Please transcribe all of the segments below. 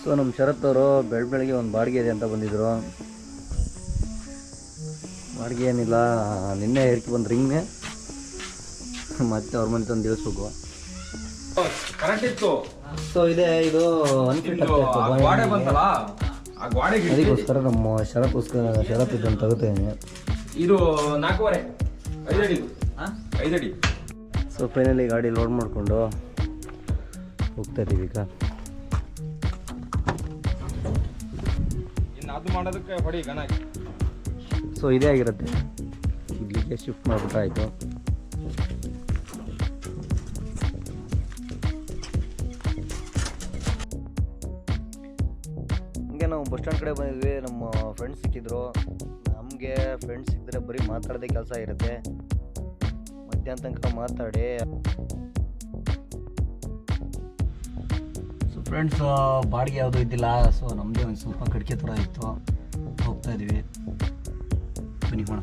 So ನಮ್ಮ ಶರತ್ ಅವರು ಬೆಳಗ್ಗೆ ಒಂದು ಬಾಡಿಗೆ ಇದೆ ಅಂತ ಬಂದಿದ್ದರು. ಬಾಡಿಗೆ ಏನಿಲ್ಲ, ನಿನ್ನೆ ಹೇರ್ಕಿ ಬಂದು ರಿಂಗ್ನೆ ಮತ್ತೆ ಅವ್ರ ಮನೆ ತಂದು ಇಳಿಸ್ಬೇಕು. ಕರೆಕ್ಟ್ ಇತ್ತು. ಸೊ ಇದು ಅನ್ಫಿಟ್ ಅದಕ್ಕೋಸ್ಕರ ನಮ್ಮ ಶರತ್ ಇದನ್ನು ತಗೋತೇನೆ. ಇದು 4.5 5 ಅಡಿ. ಸೊ ಫೈನಲಿ ಗಾಡಿ ಲೋಡ್ ಮಾಡಿಕೊಂಡು ಹೋಗ್ತಾ ಇದ್ದೀವಿ ಈಗ. ಇನ್ನು ಅದು ಮಾಡೋದಕ್ಕೆ ಹೊಡಿ ಗನಾಗಿ. ಸೊ ಇದೇ ಆಗಿರುತ್ತೆ, ಇಲ್ಲಿಗೆ ಶಿಫ್ಟ್ ಮಾಡಿಬಿಟ್ಟಾಯಿತು. ಹಂಗೆ ನಾವು ಬಸ್ ಸ್ಟ್ಯಾಂಡ್ ಕಡೆ ಬಂದಿದ್ವಿ. ನಮ್ಮ ಫ್ರೆಂಡ್ಸ್ ಸಿಕ್ಕಿದ್ರು. ನಮಗೆ ಫ್ರೆಂಡ್ಸ್ ಸಿಕ್ಕಿದ್ರೆ ಬರೀ ಮಾತಾಡೋದೇ ಕೆಲಸ ಇರುತ್ತೆ. ಮಧ್ಯಾಹ್ನ ತನಕ ಮಾತಾಡಿ. ಸೊ ಫ್ರೆಂಡ್ಸ್, ಬಾಡಿಗೆ ಯಾವುದೂ ಇದ್ದಿಲ್ಲ. ಸೊ ನಮ್ಮದೇ ಒಂದು ಸ್ವಲ್ಪ ಕಡಿಕೆ ಥರ ಇತ್ತು. ಹೋಗ್ತಾ ಇದ್ದೀವಿ, ಬನ್ನಿ ಹೋಣ.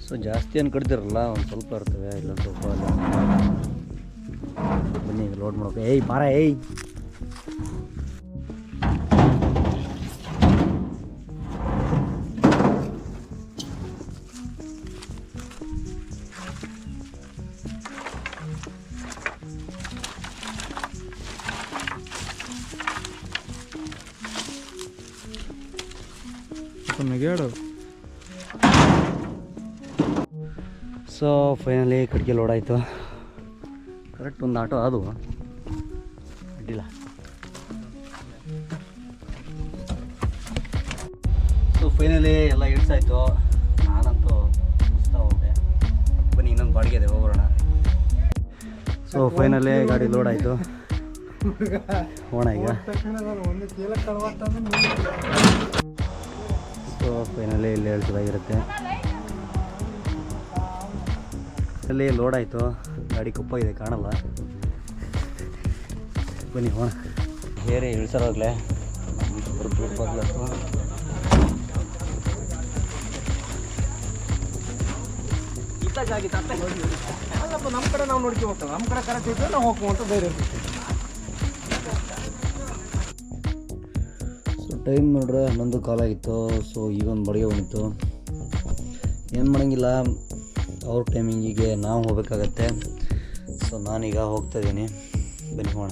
ಸೊ ಜಾಸ್ತಿ ಏನು ಕಡ್ದಿರಲ್ಲ, ಒಂದು ಸ್ವಲ್ಪ ಇರ್ತವೆ, ಇಲ್ಲ ಸ್ವಲ್ಪ ಬನ್ನಿ ಈಗ ಲೋಡ್ ಮಾಡೋಕೆ. ಏಯ್ ಬಾರ, ಏಯ್ ನಗೇಡು. ಸೊ ಫೈನಲಿ ಕಟ್ಗೆ ಲೋಡ್ ಆಯಿತು. ಕರೆಕ್ಟ್ ಒಂದು ಆಟೋ ಅದು ಅಡ್ಡಿಲ್ಲ. ಸೊ ಫೈನಲಿ ಎಲ್ಲ ಇಳಿಸಾಯ್ತು. ನಾನಂತೂ ಮುಗಿಸ್ತಾ ಹೋದೆ. ಬನ್ನಿ ಇನ್ನೊಂದು ಬಾಡಿಗೆ ಇದೆ, ಹೋಗೋಣ. ಸೊ ಫೈನಲಿ ಗಾಡಿ ಲೋಡ್ ಆಯಿತು. ಹೋಣ ಈಗ. ಸೊ ಫೈನಲಿ ಇಲ್ಲಿ ಹೇಳ್ಸೋದಾಗಿರುತ್ತೆ. ಅಲ್ಲಿ ಲೋಡ್ ಆಯಿತು. ಗಾಡಿ ಕುಪ್ಪ ಇದೆ, ಕಾಣಲ್ಲ. ಬನ್ನಿ ಹೋಣ. ಹೇರಿ ಇಳಿಸೋವಾಗಲೇ ಬಾಗ್ಲತ್ತು. ಅಲ್ಲಪ್ಪ, ನಮ್ಮ ಕಡೆ ನಾವು ನೋಡ್ಕೊ ಹೋಗ್ತೇವೆ. ನಮ್ಮ ಕಡೆ ಕರೆಕ್ಟ್ ಇದ್ರೆ ನಾವು ಹೋಗ್ಕೊಂತ ಧೈರ್ಯ ಇರ್ತೀವಿ. ಸೊ ಟೈಮ್ ನೋಡ್ರೆ 11 ಕಾಲಾಗಿತ್ತು. ಸೊ ಈಗೊಂದು ಬಾಡಿಗೆ ಬಂದಿತ್ತು. ಏನು ಮಾಡೋಂಗಿಲ್ಲ, ಅವ್ರ ಟೈಮಿಂಗಿಗೆ ನಾವು ಹೋಗಬೇಕಾಗತ್ತೆ. ಸೊ ನಾನೀಗ ಹೋಗ್ತಾಯಿದ್ದೀನಿ, ಬನ್ನಿ ಹೋಣ.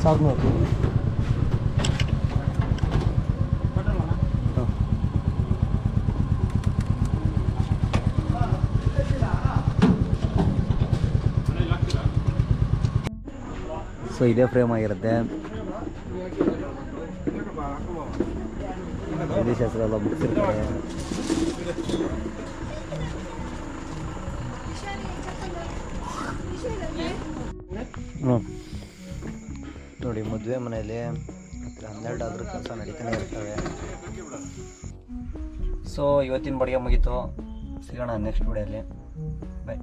ಸಾಕು ನೋಡಿ. ಸೊ ಇದೇ ಫ್ರೇಮ್ ಆಗಿರುತ್ತೆ. ಶಾಸ್ತ್ರ ಎಲ್ಲ ಮುಗಿಸಿರ್ತಾರೆ. ನೋಡಿ, ಮದುವೆ ಮನೆಯಲ್ಲಿ 12 ಆದರೂ ಕೆಲಸ ನಡೀತಾನೆ ಇರ್ತವೆ. ಸೊ ಇವತ್ತಿನ ಬಾಡಿಗೆ ಮುಗೀತು. ಸಿಗೋಣ ನೆಕ್ಸ್ಟ್ ವಿಡಿಯೋಲಿ. ಬಾಯ್.